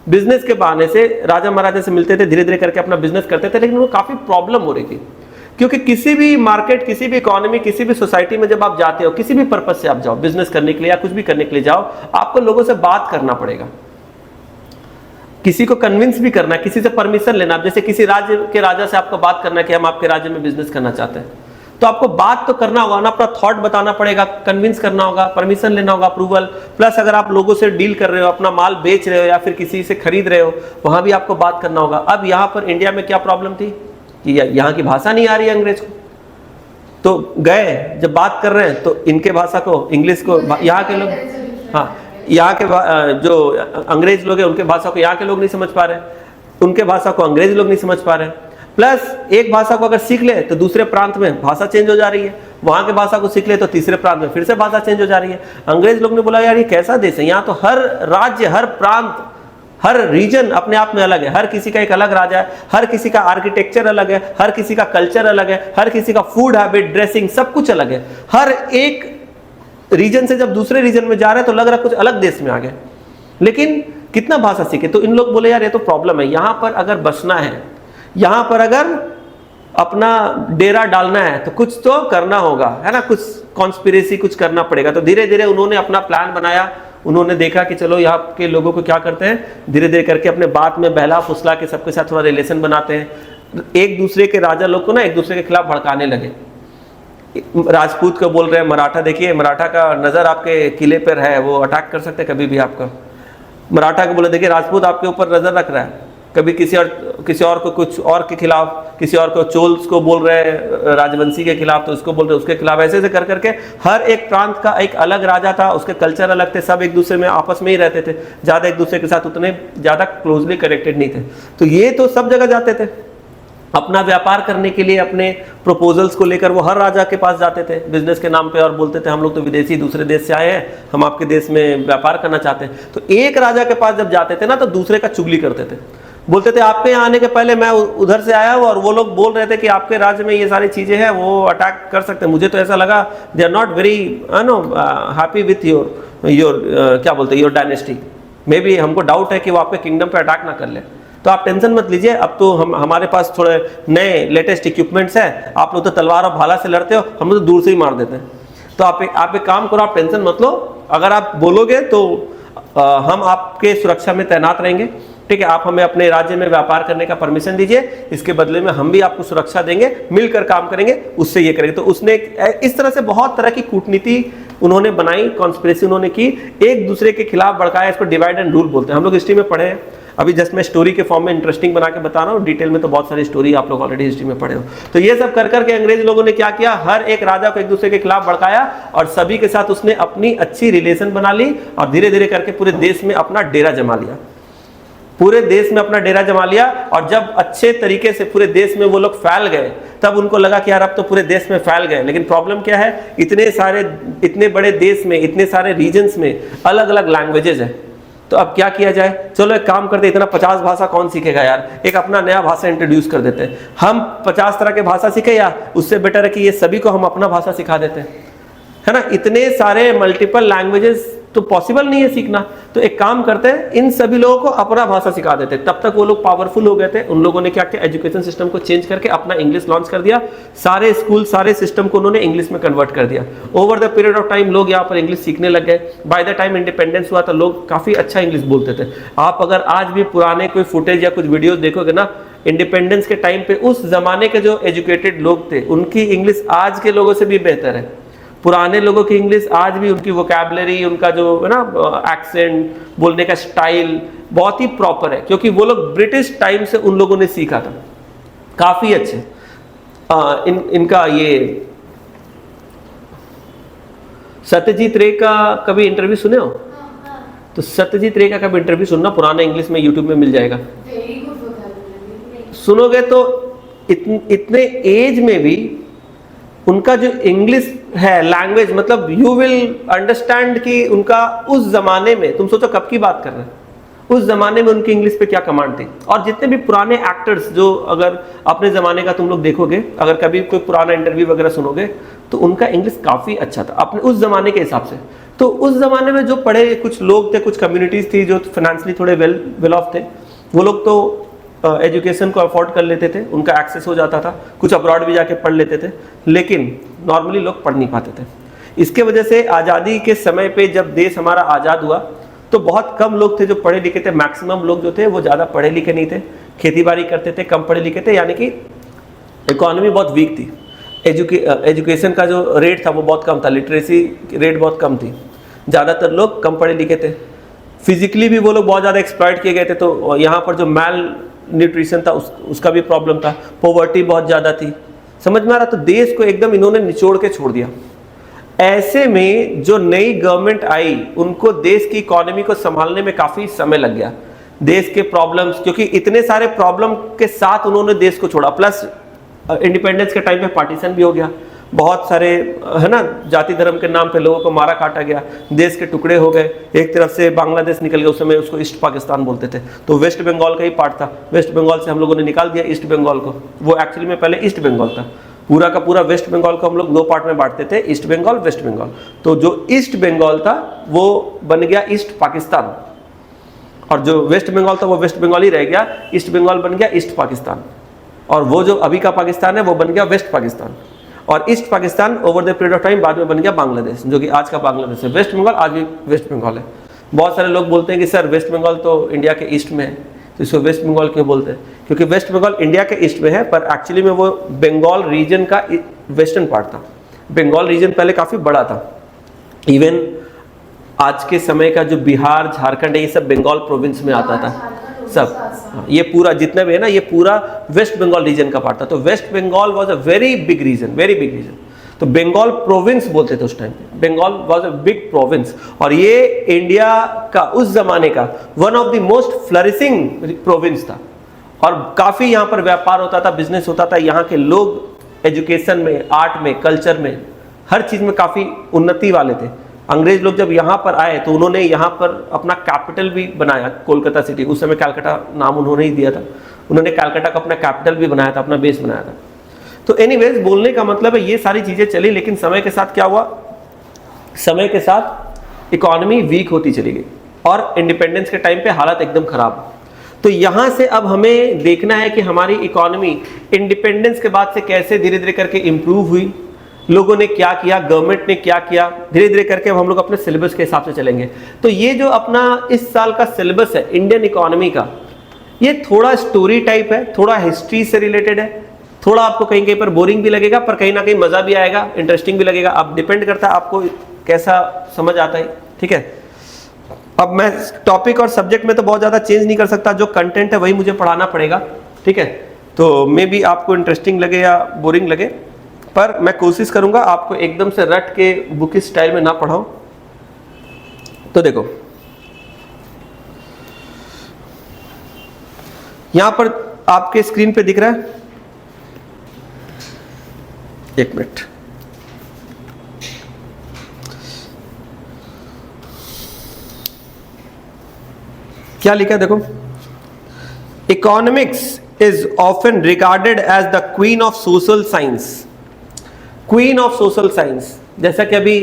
बिजनेस के बहाने से राजा महाराजा से मिलते थे, धीरे धीरे करके अपना बिजनेस करते थे, लेकिन उनको काफ़ी प्रॉब्लम हो रही थी। क्योंकि किसी भी मार्केट, किसी भी इकोनॉमी, किसी भी सोसाइटी में जब आप जाते हो, किसी भी पर्पस से आप जाओ, बिजनेस करने के लिए या कुछ भी करने के लिए जाओ, आपको लोगों से बात करना पड़ेगा, किसी को कन्विंस भी करना है, किसी से परमिशन लेना। जैसे किसी राज्य के राजा से आपको बात करना है कि हम आपके राज्य में बिजनेस करना चाहते हैं, तो आपको बात तो करना होगा ना, अपना थॉट बताना पड़ेगा, कन्विंस करना होगा, परमिशन लेना होगा, अप्रूवल। प्लस अगर आप लोगों से डील कर रहे हो, अपना माल बेच रहे हो या फिर किसी से खरीद रहे हो, वहां भी आपको बात करना होगा। अब यहाँ पर इंडिया में क्या प्रॉब्लम थी कि यहाँ की भाषा नहीं आ रही है अंग्रेज को, तो गए जब बात कर रहे हैं तो इनके भाषा को, इंग्लिश को यहाँ के लोग, हाँ यहाँ के जो अंग्रेज लोग हैं उनके भाषा को यहाँ के लोग नहीं समझ पा रहे, उनके भाषा को अंग्रेज लोग नहीं समझ पा रहे। प्लस एक भाषा को अगर सीख ले तो दूसरे प्रांत में भाषा चेंज हो जा रही है, वहाँ के भाषा को सीख ले तो तीसरे प्रांत में फिर से भाषा चेंज हो जा रही है। अंग्रेज लोग ने बोला यार ये कैसा देश है, यहाँ तो हर राज्य, हर प्रांत, हर रीजन अपने आप में अलग है, हर किसी का एक अलग राजा है, हर किसी का आर्किटेक्चर अलग है, हर किसी का कल्चर अलग है, हर किसी का फूड हैबिट, ड्रेसिंग, सब कुछ अलग है। हर एक रीजन से जब दूसरे रीजन में जा रहे हैं तो लग रहा है कुछ अलग देश में आ गए, लेकिन कितना भाषा सीखे। तो इन लोग बोले यार ये तो प्रॉब्लम है, यहाँ पर अगर बसना है, यहाँ पर अगर अपना डेरा डालना है तो कुछ तो करना होगा, है ना, कुछ कॉन्स्पिरेसी कुछ करना पड़ेगा। तो धीरे धीरे उन्होंने अपना प्लान बनाया, उन्होंने देखा कि चलो यहाँ के लोगों को क्या करते हैं, धीरे धीरे करके अपने बात में बहला फुसला के सबके साथ थोड़ा रिलेशन बनाते हैं, एक दूसरे के राजा लोग को ना एक दूसरे के खिलाफ भड़काने लगे। राजपूत को बोल रहे हैं मराठा, देखिए मराठा का नज़र आपके किले पर है, वो अटैक कर सकते हैं कभी भी आपका। मराठा को बोले देखिए राजपूत आपके ऊपर नज़र रख रहा है, कभी किसी और को कुछ और के खिलाफ, किसी और को चोल्स को बोल रहे हैं राजवंशी के खिलाफ, तो उसको बोल रहे उसके खिलाफ। ऐसे ऐसे कर करके हर एक प्रांत का एक अलग राजा था, उसके कल्चर अलग थे, सब एक दूसरे में आपस में ही रहते थे, ज़्यादा एक दूसरे के साथ उतने ज़्यादा क्लोजली कनेक्टेड नहीं थे। तो ये तो सब जगह जाते थे अपना व्यापार करने के लिए, अपने प्रपोजल्स को लेकर वो हर राजा के पास जाते थे बिजनेस के नाम पे, और बोलते थे हम लोग तो विदेशी दूसरे देश से आए हैं, हम आपके देश में व्यापार करना चाहते हैं। तो एक राजा के पास जब जाते थे ना तो दूसरे का चुगली करते थे, बोलते थे आपके यहाँ आने के पहले मैं उधर से आया हूँ और वो लोग बोल रहे थे कि आपके राज्य में ये सारी चीज़ें हैं, वो अटैक कर सकते हैं। मुझे तो ऐसा लगा they are not very happy with your क्या बोलते हैं योर डायनेस्टी, मे बी हमको डाउट है कि वो आपके किंगडम पे अटैक ना कर ले। तो आप टेंशन मत लीजिए, अब तो हमारे पास थोड़े नए लेटेस्ट इक्विपमेंट्स हैं, आप लोग तो तलवार और भाला से लड़ते हो, हम लोग तो दूर से ही मार देते हैं। तो आप एक काम करो, आप टेंशन मत लो, अगर आप बोलोगे तो हम आपके सुरक्षा में तैनात रहेंगे, ठीक है। आप हमें अपने राज्य में व्यापार करने का परमिशन दीजिए, इसके बदले में हम भी आपको सुरक्षा देंगे, मिलकर काम करेंगे, उससे ये करेंगे। तो उसने इस तरह से बहुत तरह की कूटनीति उन्होंने बनाई, कॉन्स्पिरेसी उन्होंने की, एक दूसरे के खिलाफ भड़काया। इसको डिवाइड एंड रूल बोलते हैं, हम लोग हिस्ट्री में पढ़े हैं। अभी जस्ट मैं स्टोरी के फॉर्म में इंटरेस्टिंग बना के बता रहा हूँ, डिटेल में तो बहुत सारी स्टोरी आप लोग ऑलरेडी हिस्ट्री में पढ़े हो। तो ये सब कर करके अंग्रेज लोगों ने क्या किया, हर एक राजा को एक दूसरे के खिलाफ भड़काया और सभी के साथ उसने अपनी अच्छी रिलेशन बना ली और धीरे धीरे करके पूरे देश में अपना डेरा जमा लिया, पूरे देश में अपना डेरा जमा लिया। और जब अच्छे तरीके से पूरे देश में वो लोग फैल गए, तब उनको लगा कि यार अब तो पूरे देश में फैल गए। लेकिन प्रॉब्लम क्या है, इतने बड़े देश में, इतने सारे रीजन्स में अलग अलग लैंग्वेजेस है। तो अब क्या किया जाए, चलो एक काम करते, इतना 50 भाषा कौन सीखेगा यार, एक अपना नया भाषा इंट्रोड्यूस कर देते हैं। हम 50 तरह के भाषा सीखे, या उससे बेटर है कि ये सभी को हम अपना भाषा सिखा देते हैं, है ना। इतने सारे मल्टीपल लैंग्वेजेस तो पॉसिबल नहीं है सीखना, तो एक काम करते हैं, इन सभी लोगों को अपना भाषा सिखा देते हैं। तब तक वो लोग पावरफुल हो गए थे, उन लोगों ने क्या किया, एजुकेशन सिस्टम को चेंज करके अपना इंग्लिश लॉन्च कर दिया, सारे स्कूल सारे सिस्टम को उन्होंने इंग्लिश में कन्वर्ट कर दिया। Over the period of time लोग यहाँ पर इंग्लिश सीखने लग गए। बाय द टाइम इंडिपेंडेंस हुआ तो लोग काफी अच्छा इंग्लिश बोलते थे। आप अगर आज भी पुराने कोई फुटेज या कुछ वीडियो देखोगे ना, इंडिपेंडेंस के टाइम पे उस जमाने के जो एजुकेटेड लोग थे उनकी इंग्लिश आज के लोगों से भी बेहतर है। पुराने लोगों की इंग्लिश आज भी, उनकी वोकैबुलरी, उनका जो है ना एक्सेंट, बोलने का स्टाइल बहुत ही प्रॉपर है, क्योंकि वो लोग ब्रिटिश टाइम से उन लोगों ने सीखा था, काफी अच्छे। इनका ये सत्यजीत रे का कभी इंटरव्यू सुने हो? तो सत्यजीत रे का कभी इंटरव्यू सुनना, पुराना इंग्लिश में यूट्यूब में मिल जाएगा। सुनोगे तो इतने एज में भी उनका जो इंग्लिश है लैंग्वेज, मतलब यू विल अंडरस्टैंड कि उनका उस जमाने में, तुम सोचो कब की बात कर रहे हैं, उस जमाने में उनकी इंग्लिश पे क्या कमांड थी। और जितने भी पुराने एक्टर्स जो अगर अपने जमाने का तुम लोग देखोगे, अगर कभी कोई पुराना इंटरव्यू वगैरह सुनोगे, तो उनका इंग्लिश काफी अच्छा था अपने उस जमाने के हिसाब से। तो उस जमाने में जो पढ़े कुछ लोग थे, कुछ कम्युनिटीज थी जो फाइनेंशियली थोड़े वेल ऑफ थे, वो लोग तो एजुकेशन को अफोर्ड कर लेते थे, उनका एक्सेस हो जाता था, कुछ अब्रॉड भी जाके पढ़ लेते थे, लेकिन नॉर्मली लोग पढ़ नहीं पाते थे। इसके वजह से आज़ादी के समय पे जब देश हमारा आज़ाद हुआ तो बहुत कम लोग थे जो पढ़े लिखे थे। मैक्सिमम लोग जो थे वो ज़्यादा पढ़े लिखे नहीं थे, खेती बाड़ी करते थे, कम पढ़े लिखे थे, यानी कि इकोनॉमी बहुत वीक थी। एजुकेशन का जो रेट था वो बहुत कम था, लिटरेसी रेट बहुत कम थी, ज़्यादातर लोग कम पढ़े लिखे थे। फिजिकली भी वो लोग बहुत ज़्यादा एक्सप्लॉइट किए गए थे, तो यहाँ पर जो मैल न्यूट्रिशन था उसका भी प्रॉब्लम था, पॉवर्टी बहुत ज़्यादा थी, समझ में आ रहा। तो देश को एकदम इन्होंने निचोड़ के छोड़ दिया। ऐसे में जो नई गवर्नमेंट आई, उनको देश की इकोनॉमी को संभालने में काफ़ी समय लग गया। देश के प्रॉब्लम्स, क्योंकि इतने सारे प्रॉब्लम के साथ उन्होंने देश को छोड़ा, प्लस इंडिपेंडेंस के टाइम पे पार्टीशन भी हो गया, बहुत सारे है ना जाति धर्म के नाम पे लोगों को मारा काटा गया, देश के टुकड़े हो गए। एक तरफ से बांग्लादेश निकल गया, उस समय उसको ईस्ट पाकिस्तान बोलते थे, तो वेस्ट बंगाल का ही पार्ट था। वेस्ट बंगाल से हम लोगों ने निकाल दिया ईस्ट बंगाल को, वो एक्चुअली में पहले ईस्ट बंगाल था। पूरा का पूरा वेस्ट बंगाल को हम लोग 2 पार्ट में बांटते थे, ईस्ट बंगाल, वेस्ट बंगाल। तो जो ईस्ट बंगाल था वो बन गया ईस्ट पाकिस्तान, और जो वेस्ट बंगाल था वो वेस्ट बंगाल ही रह गया, ईस्ट बंगाल बन गया ईस्ट पाकिस्तान, और वो जो अभी का पाकिस्तान है वो बन गया वेस्ट पाकिस्तान। और east Pakistan over the period of time बाद में बन गया बांग्लादेश, जो कि आज का बांग्लादेश है। वेस्ट बंगाल आज भी वेस्ट बंगाल है। बहुत सारे लोग बोलते हैं कि सर वेस्ट बंगाल तो इंडिया के ईस्ट में है, तो इसको वेस्ट बंगाल क्यों बोलते हैं? क्योंकि वेस्ट बंगाल इंडिया के ईस्ट में है, पर एक्चुअली में वो बंगाल रीजन का वेस्टर्न पार्ट था। बंगाल रीजन पहले काफ़ी बड़ा था, इवन आज के समय का जो बिहार झारखंड है ये सब बंगाल प्रोविंस में आता था सब। ये पूरा जितना भी है ना, ये पूरा वेस्ट बंगाल रीजन का पार्ट था। तो West Bengal was a very big region, very big region. तो बंगाल प्रोविंस बोलते थे उस टाइम पे, Bengal was a big province. और ये इंडिया का उस जमाने का one of the most flourishing province था, और काफ़ी यहाँ पर व्यापार होता था, बिजनेस होता था। यहाँ के लोग एजुकेशन में, आर्ट में, कल्चर में, हर चीज़ में काफ़ी उन्नति वाले थे। अंग्रेज लोग जब यहाँ पर आए तो उन्होंने यहाँ पर अपना कैपिटल भी बनाया, कोलकाता सिटी। उस समय कलकत्ता नाम उन्होंने ही दिया था, उन्होंने कलकत्ता को अपना कैपिटल भी बनाया था, अपना बेस बनाया था। तो एनीवेज, बोलने का मतलब है ये सारी चीज़ें चली, लेकिन समय के साथ क्या हुआ, समय के साथ इकोनॉमी वीक होती चली गई और इंडिपेंडेंस के टाइम पे हालत एकदम खराब। तो यहाँ से अब हमें देखना है कि हमारी इकोनॉमी इंडिपेंडेंस के बाद से कैसे धीरे धीरे करके इम्प्रूव हुई, लोगों ने क्या किया, गवर्नमेंट ने क्या किया, धीरे धीरे करके हम लोग अपने सिलेबस के हिसाब से चलेंगे। तो ये जो अपना इस साल का सिलेबस है इंडियन इकोनॉमी का, ये थोड़ा स्टोरी टाइप है, थोड़ा हिस्ट्री से रिलेटेड है, थोड़ा आपको कहीं कहीं पर बोरिंग भी लगेगा, पर कहीं ना कहीं मज़ा भी आएगा, इंटरेस्टिंग भी लगेगा। अब डिपेंड करता है आपको कैसा समझ आता है, ठीक है। अब मैं टॉपिक और सब्जेक्ट में तो बहुत ज़्यादा चेंज नहीं कर सकता, जो कंटेंट है वही मुझे पढ़ाना पड़ेगा, ठीक है। तो मे बी आपको इंटरेस्टिंग लगे या बोरिंग लगे, पर मैं कोशिश करूंगा आपको एकदम से रट के बुक स्टाइल में ना पढ़ाऊं। तो देखो, यहां पर आपके स्क्रीन पे दिख रहा है, एक मिनट, क्या लिखा है देखो, economics is often regarded as the queen of social science. Queen of social science, जैसा कि अभी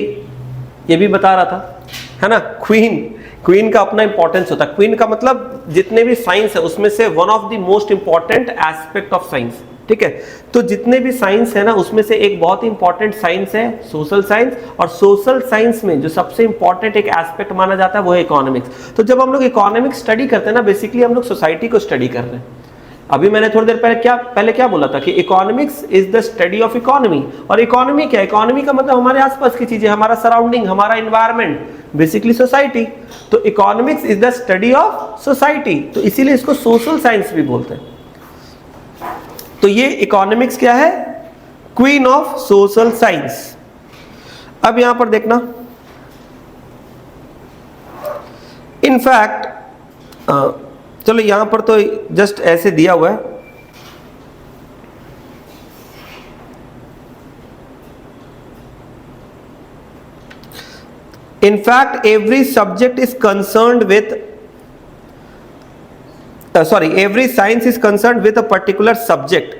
ये भी बता रहा था, है ना। क्वीन का अपना इंपॉर्टेंस होता है। क्वीन का मतलब जितने भी साइंस है उसमें से one of the most important aspect of science, ठीक है। तो जितने भी साइंस है ना, उसमें से एक बहुत ही इंपॉर्टेंट साइंस है सोशल साइंस, और सोशल साइंस में जो सबसे इंपॉर्टेंट एक एस्पेक्ट माना जाता है वो है इकोनॉमिक्स। तो जब हम लोग इकोनॉमिक्स स्टडी करते हैं ना, बेसिकली हम लोग सोसाइटी को स्टडी कर रहे हैं। अभी मैंने थोड़ी देर पहले क्या बोला था कि economics is the study of economy. और इकोनॉमी क्या है, इकोनॉमी का मतलब हमारे आसपास की चीजें, हमारा सराउंडिंग, हमारा एनवायरनमेंट, बेसिकली सोसाइटी। तो economics is the study of society, तो इसीलिए इसको सोशल साइंस भी बोलते हैं। तो ये इकोनॉमिक्स क्या है, क्वीन ऑफ सोशल साइंस। अब यहां पर देखना, इनफैक्ट चलो यहां पर तो जस्ट ऐसे दिया हुआ है, in fact every subject is concerned with every science is concerned with a particular subject.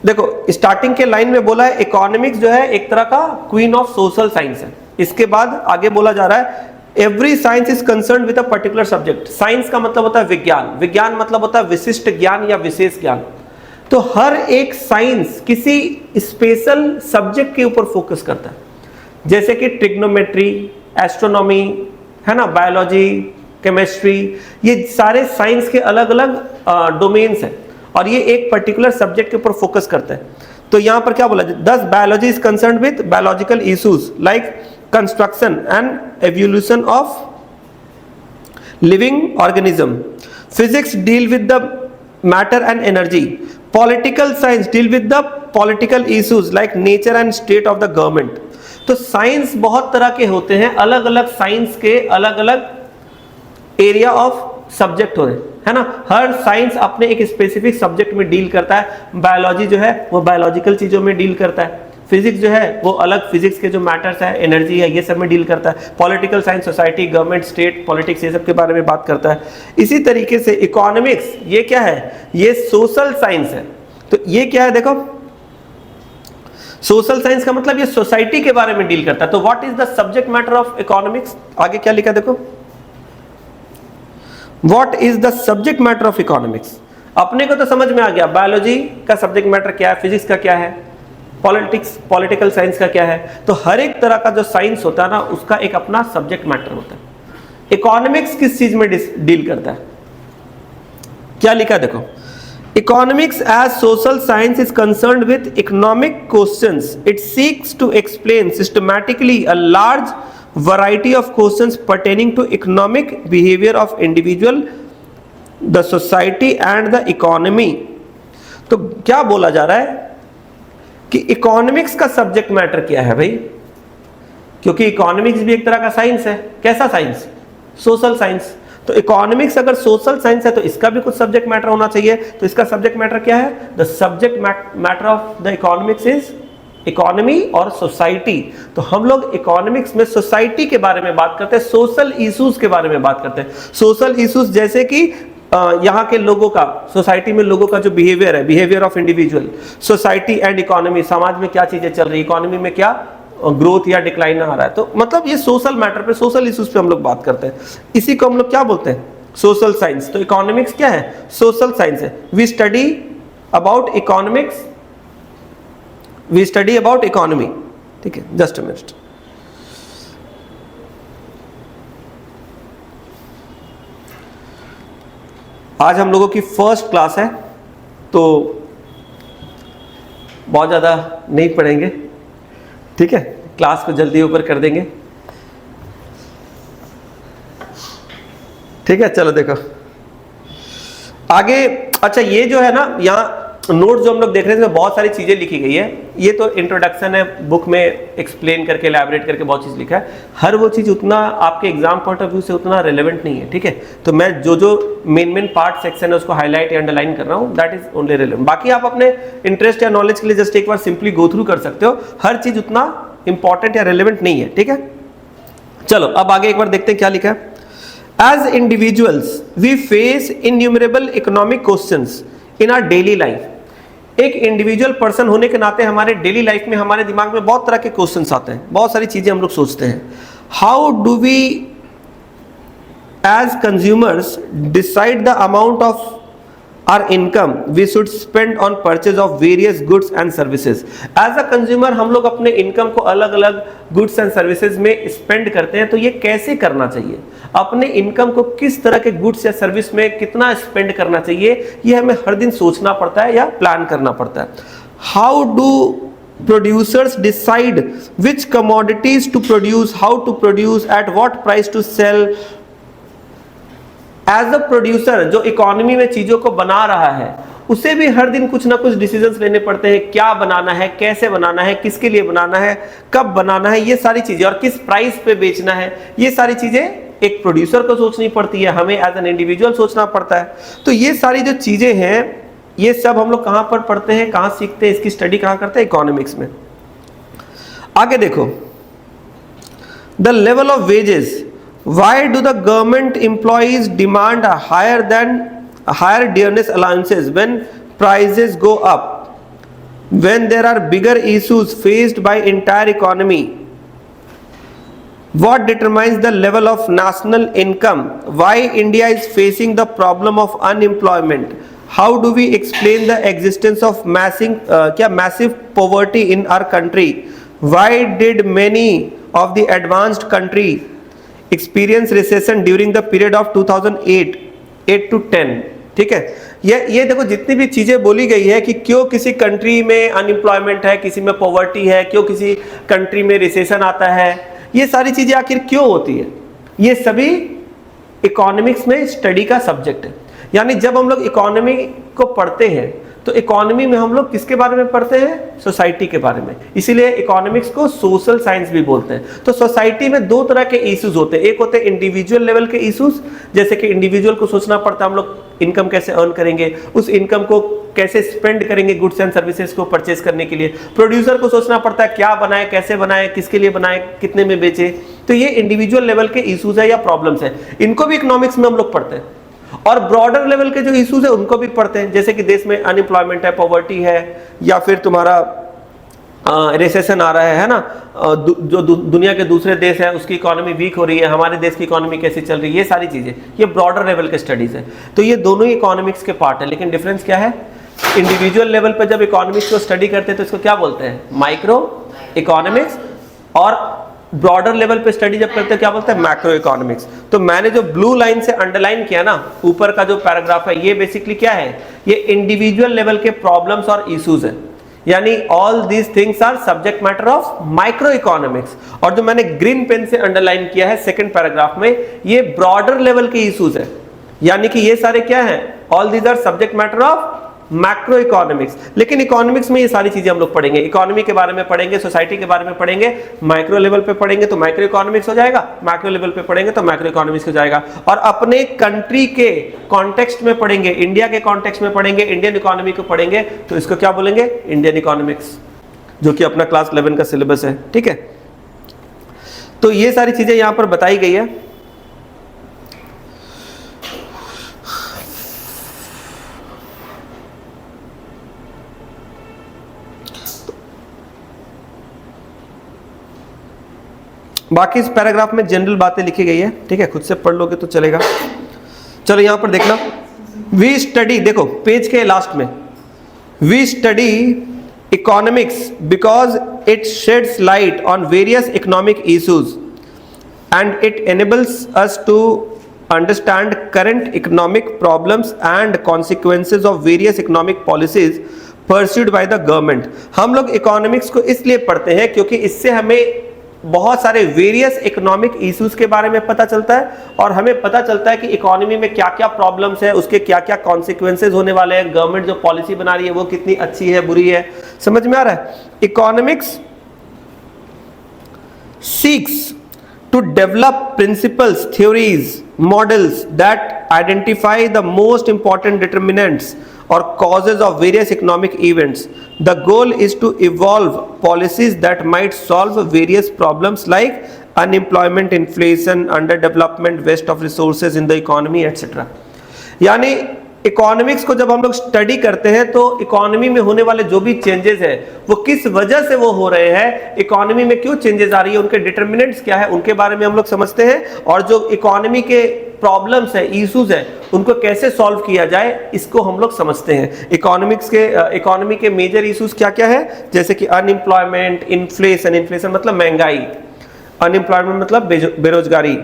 देखो स्टार्टिंग के लाइन में बोला है इकोनॉमिक्स जो है एक तरह का क्वीन ऑफ सोशल साइंस है। इसके बाद आगे बोला जा रहा है every science is concerned with a particular subject. Science का मतलब होता है विज्ञान, विज्ञान मतलब होता है विशिष्ट ज्ञान या विशेष ज्ञान। तो हर एक साइंस किसी स्पेशल सब्जेक्ट के ऊपर फोकस करता है, जैसे कि ट्रिग्नोमेट्री, एस्ट्रोनॉमी, है ना, बायोलॉजी, केमिस्ट्री, ये सारे साइंस के अलग अलग डोमेन्स हैं और ये एक पर्टिकुलर सब्जेक्ट के ऊपर फोकस करता है। तो यहां पर क्या बोला, दस biology is concerned with biological issues like construction and evolution of living organism. Physics deal with the matter and energy. Political science deal with the political issues like nature and state of the government. तो science बहुत तरह के होते हैं, अलग अलग science के अलग अलग एरिया ऑफ सब्जेक्ट होते हैं, है ना। हर साइंस अपने एक स्पेसिफिक सब्जेक्ट में डील करता है। बायोलॉजी जो है वो बायोलॉजिकल चीजों में डील करता है, फिजिक्स जो है वो अलग फिजिक्स के जो मैटर्स है, एनर्जी है, ये सब में डील करता है। Political science society, government, state politics, ये सब के बारे में बात करता है। इसी तरीके से इकोनॉमिक्स ये क्या है, ये सोशल साइंस है। तो ये क्या है, देखो सोशल साइंस का मतलब ये सोसाइटी के बारे में डील करता है। तो what is the subject matter of economics, आगे क्या लिखा देखो, what is the subject matter of economics. अपने को तो समझ में आ गया बायोलॉजी का सब्जेक्ट मैटर क्या है, फिजिक्स का क्या है, पॉलिटिक्स, पॉलिटिकल साइंस का क्या है। तो हर एक तरह का जो साइंस होता है ना, उसका एक अपना सब्जेक्ट मैटर होता है। इकोनॉमिक्स किस चीज में डील करता है, क्या लिखा देखो, Economics as social science is concerned with economic questions. It seeks to explain systematically a large variety of questions pertaining to economic behavior of individual, the society and the economy. तो क्या बोला जा रहा है कि इकोनॉमिक्स का subject matter क्या है भाई, क्योंकि इकोनॉमिक्स भी एक तरह का साइंस है। कैसा साइंस? Social science. तो इकोनॉमिक्स अगर सोशल साइंस है तो इसका भी कुछ सब्जेक्ट मैटर होना चाहिए। तो इसका सब्जेक्ट मैटर क्या है? The subject matter of the economics is economy और सोसाइटी। तो हम लोग इकोनॉमिक्स में सोसाइटी के बारे में बात करते हैं, सोशल इश्यूज के बारे में बात करते हैं। सोशल इश्यूज जैसे कि यहाँ के लोगों का, सोसाइटी में लोगों का जो बिहेवियर है, behaviour of individual, society and economy, समाज में क्या चीजें चल रही है, इकोनॉमी में क्या ग्रोथ या डिक्लाइन आ रहा है। तो मतलब ये सोशल मैटर पे, सोशल इश्यूज पे हम लोग बात करते हैं। इसी को हम लोग क्या बोलते हैं? Social science. तो इकोनॉमिक्स क्या है? सोशल साइंस है। We study about economics, we study about economy. ठीक है, जस्ट अ मिनट। आज हम लोगों की फर्स्ट क्लास है तो बहुत ज़्यादा नहीं पढ़ेंगे, ठीक है, क्लास को जल्दी ऊपर कर देंगे। ठीक है, चलो देखो आगे। अच्छा, ये जो है ना, यहाँ नोट जो हम लोग देख रहे हैं इसमें बहुत सारी चीजें लिखी गई है। ये तो इंट्रोडक्शन है, बुक में एक्सप्लेन करके, एलैबोरेट करके बहुत चीज लिखा है। हर वो चीज उतना आपके एग्जाम पॉइंट ऑफ व्यू से उतना रेलेवेंट नहीं है। ठीक है, तो मैं जो मेन पार्ट सेक्शन है उसको हाईलाइट या अंडरलाइन कर रहा हूँ, दैट इज ओनली रेलेवेंट। बाकी आप अपने इंटरेस्ट या नॉलेज के लिए जस्ट एक बार सिंपली गो थ्रू कर सकते हो। हर चीज उतना इंपॉर्टेंट या रेलेवेंट नहीं है। ठीक है, चलो अब आगे एक बार देखते हैं क्या लिखा है। As individuals we face innumerable economic questions in our daily life. एक इंडिविजुअल पर्सन होने के नाते हमारे डेली लाइफ में, हमारे दिमाग में बहुत तरह के क्वेश्चंस आते हैं, बहुत सारी चीजें हम लोग सोचते हैं। How do we as consumers decide the amount of our income we should spend on purchase of various goods and services। as a consumer हम लोग अपने इनकम को अलग अलग गुड्स एंड सर्विसेज में स्पेंड करते हैं। तो ये कैसे करना चाहिए, अपने इनकम को किस तरह के गुड्स या सर्विस में कितना स्पेंड करना चाहिए, ये हमें हर दिन सोचना पड़ता है या प्लान करना पड़ता है। How do producers decide which commodities to produce, how to produce, at what price to sell। As a producer जो इकोनॉमी में चीजों को बना रहा है, उसे भी हर दिन कुछ ना कुछ डिसीजंस लेने पड़ते हैं। क्या बनाना है, कैसे बनाना है, किसके लिए बनाना है, कब बनाना है, ये सारी चीजें, और किस प्राइस पे बेचना है, ये सारी चीजें एक प्रोड्यूसर को सोचनी पड़ती है, हमें एज एन इंडिविजुअल सोचना पड़ता है। तो ये सारी जो चीजें हैं, ये सब हम लोग कहां पर पढ़ते हैं, कहां सीखते हैं, इसकी स्टडी कहां करते हैं? इकोनॉमिक्स में। आगे देखो, the level of wages. Why do the government employees demand a higher dearness allowances when prices go up, when there are bigger issues faced by entire economy? What determines the level of national income? Why India is facing the problem of unemployment? How do we explain the existence of massive poverty in our country? Why did many of the advanced country experience recession during the period of 2008 to 10। ठीक है, ये देखो जितनी भी चीजें बोली गई है कि क्यों किसी कंट्री में अनएम्प्लॉयमेंट है, किसी में पॉवर्टी है, क्यों किसी कंट्री में रिसेशन आता है, ये सारी चीजें आखिर क्यों होती है, ये सभी इकोनॉमिक्स में स्टडी का सब्जेक्ट है। यानी जब हम लोग इकोनॉमी को पढ़ते हैं तो इकोनॉमी में हम लोग किसके बारे में पढ़ते हैं? सोसाइटी के बारे में। इसीलिए इकोनॉमिक्स को सोशल साइंस भी बोलते हैं। तो सोसाइटी में दो तरह के इश्यूज होते हैं। एक होते हैं इंडिविजुअल लेवल के इश्यूज, जैसे कि इंडिविजुअल को सोचना पड़ता है हम लोग इनकम कैसे अर्न करेंगे, उस इनकम को कैसे स्पेंड करेंगे गुड्स एंड सर्विसेज को परचेज करने के लिए। प्रोड्यूसर को सोचना पड़ता है क्या बनाए, कैसे बनाए, किसके लिए बनाए, कितने में बेचे। तो ये इंडिविजुअल लेवल के इश्यूज है या प्रॉब्लम्स है, इनको भी इकोनॉमिक्स में हम लोग पढ़ते हैं। और ब्रॉडर लेवल के जो इश्यूज है उनको भी पढ़ते हैं, जैसे कि देश में अनएम्प्लॉयमेंट है, पॉवर्टी है, या फिर तुम्हारा रिसेशन आ रहा है ना, जो दुनिया के दूसरे देश है उसकी इकोनॉमी वीक हो रही है, हमारे देश की इकोनॉमी कैसी चल रही है, ये सारी चीजें, ये ब्रॉडर लेवल के स्टडीज है। तो ये दोनों ही इकोनॉमिक्स के पार्ट है, लेकिन डिफरेंस क्या है? इंडिविजुअल लेवल पर जब इकोनॉमिक्स को स्टडी करते हैं तो इसको क्या बोलते हैं? Micro economics. और ब्रॉडर लेवल पे स्टडी जब करते हैं क्या बोलते हैं, मैक्रो इकोनॉमिक्स। तो मैंने जो ब्लू लाइन से अंडरलाइन किया ना ऊपर का जो पैराग्राफ है, ये बेसिकली क्या है, ये इंडिविजुअल लेवल के प्रॉब्लम्स और इश्यूज है, यानी all these things are subject matter of micro economics. और जो मैंने ग्रीन पेन से अंडरलाइन किया है सेकंड पैराग्राफ में, ये ब्रॉडर लेवल के इश्यूज है, यानी कि ये सारे क्या हैं, all these are subject matter of macro economics. लेकिन इकोनॉमिक्स में ये सारी चीजें हम लोग पढ़ेंगे, इकोनॉमी के बारे में पढ़ेंगे, सोसाइटी के बारे में पढ़ेंगे, माइक्रो लेवल पे पढ़ेंगे तो माइक्रो इकोनॉमिक्स हो जाएगा, मैक्रो लेवल पे पढ़ेंगे तो मैक्रो इकोनॉमिक्स हो जाएगा। और अपने कंट्री के कॉन्टेक्स्ट में पढ़ेंगे, इंडिया के कॉन्टेक्स्ट में पढ़ेंगे, इंडियन इकोनॉमी को पढ़ेंगे तो इसको क्या बोलेंगे, इंडियन इकोनॉमिक्स, जो कि अपना क्लास 11 का सिलेबस है। ठीक है, तो ये सारी चीजें यहां पर बताई गई है। बाकी इस पैराग्राफ में जनरल बातें लिखी गई है, ठीक है, खुद से पढ़ लोगे तो चलेगा। चलो यहां पर देखना, वी स्टडी, देखो पेज के लास्ट में, we study economics because it sheds light on various economic issues and it enables us to understand current economic problems and consequences of various economic policies pursued by the government. हम लोग economics को इसलिए पढ़ते हैं क्योंकि इससे हमें बहुत सारे वेरियस इकोनॉमिक इश्यूज के बारे में पता चलता है और हमें पता चलता है कि इकोनॉमी में क्या क्या प्रॉब्लम्स है, उसके क्या क्या कॉन्सिक्वेंसेज होने वाले हैं, गवर्नमेंट जो पॉलिसी बना रही है वो कितनी अच्छी है बुरी है, समझ में आ रहा है। Economics seeks to develop principles, theories, models that identify the most important determinants or causes of various economic events. The goal is to evolve policies that might solve various problems like unemployment, inflation, underdevelopment, waste of resources in the economy, etc. यानी economics को जब हम लोग study करते हैं तो economy में होने वाले जो भी चेंजेस है वो किस वजह से वो हो रहे हैं, इकोनॉमी में क्यों चेंजेस आ रही है, उनके डिटर्मिनेंट्स क्या है, उनके बारे में हम लोग समझते हैं। और जो इकोनॉमी के प्रॉब्लम्स है, इश्यूज है, उनको कैसे सॉल्व किया जाए इसको हम लोग समझते हैं। इकोनॉमी के मेजर इश्यूज क्या क्या है, जैसे कि अनएम्प्लॉयमेंट, इन्फ्लेशन, इन्फ्लेशन मतलब महंगाई, अनएम्प्लॉयमेंट मतलब बेरोजगारी,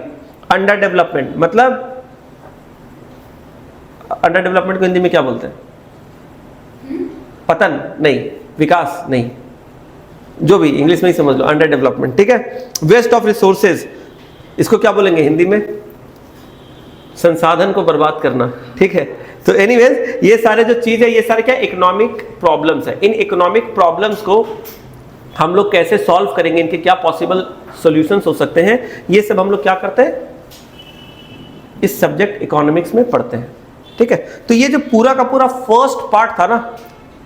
अंडर डेवलपमेंट मतलब, अंडर डेवलपमेंट को हिंदी में क्या बोलते हैं, पतन नहीं, विकास नहीं, जो भी इंग्लिश में ही समझ लो, अंडर डेवलपमेंट, ठीक है। वेस्ट ऑफ रिसोर्सेज, इसको क्या बोलेंगे हिंदी में, संसाधन को बर्बाद करना, ठीक है। तो एनीवेज ये सारे जो चीज है, ये सारे क्या इकोनॉमिक प्रॉब्लम्स है। इन इकोनॉमिक प्रॉब्लम्स को हम लोग कैसे सॉल्व करेंगे, इनके क्या पॉसिबल सॉल्यूशंस हो सकते हैं, ये सब हम लोग क्या करते हैं इस सब्जेक्ट इकोनॉमिक्स में पढ़ते हैं, ठीक है। तो ये जो पूरा का पूरा फर्स्ट पार्ट था ना,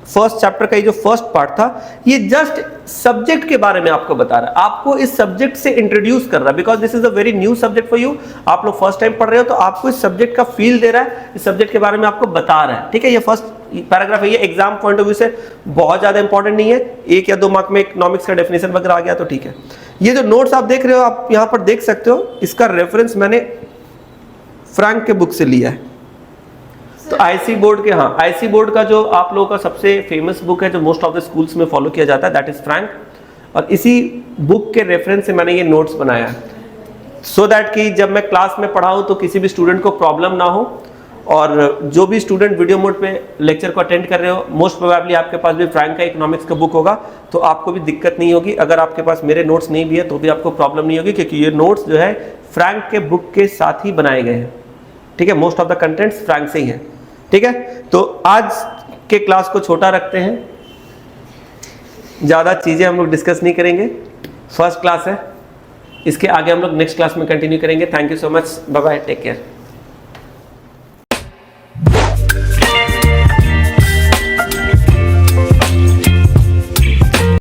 फर्स्ट चैप्टर का ये जो फर्स्ट पार्ट था, ये जस्ट सब्जेक्ट के बारे में आपको बता रहा है, आपको इस सब्जेक्ट से इंट्रोड्यूस कर रहा है, because this is a very new subject for you. आप लोग फर्स्ट टाइम पढ़ रहे हो तो आपको इस सब्जेक्ट का फील दे रहा है, इस सब्जेक्ट के बारे में आपको बता रहा है, ठीक है। ये फर्स्ट पैराग्राफ है, ये एग्जाम पॉइंट ऑफ व्यू से बहुत ज्यादा इंपॉर्टेंट नहीं है, 1 या 2 मार्क में इकोनॉमिक्स का डेफिनेशन वगैरह आ गया तो ठीक है। ये जो नोट्स आप देख रहे हो, आप यहां पर देख सकते हो, इसका रेफरेंस मैंने फ्रैंक के बुक से लिया है। तो आईसी बोर्ड के, हाँ आईसी बोर्ड का जो आप लोगों का सबसे फेमस बुक है, जो मोस्ट ऑफ द स्कूल्स में फॉलो किया जाता है, दैट इज फ्रैंक। और इसी बुक के रेफरेंस से मैंने ये नोट्स बनाया है, सो दैट कि जब मैं क्लास में पढ़ाऊँ तो किसी भी स्टूडेंट को प्रॉब्लम ना हो। और जो भी स्टूडेंट वीडियो मोड पे लेक्चर को अटेंड कर रहे हो, मोस्ट प्रोबेबली आपके पास भी फ्रैंक का इकोनॉमिक्स का बुक होगा, तो आपको भी दिक्कत नहीं होगी। अगर आपके पास मेरे नोट्स नहीं भी है तो भी आपको प्रॉब्लम नहीं होगी, क्योंकि ये नोट्स जो है फ्रैंक के बुक के साथ ही बनाए गए हैं, ठीक है। Most of the contents Frank से ही है, ठीक है। तो आज के क्लास को छोटा रखते हैं, ज़्यादा चीज़ें हम लोग डिस्कस नहीं करेंगे, फर्स्ट क्लास है, इसके आगे हम लोग नेक्स्ट क्लास में कंटिन्यू करेंगे। Thank you so much, bye bye, take care.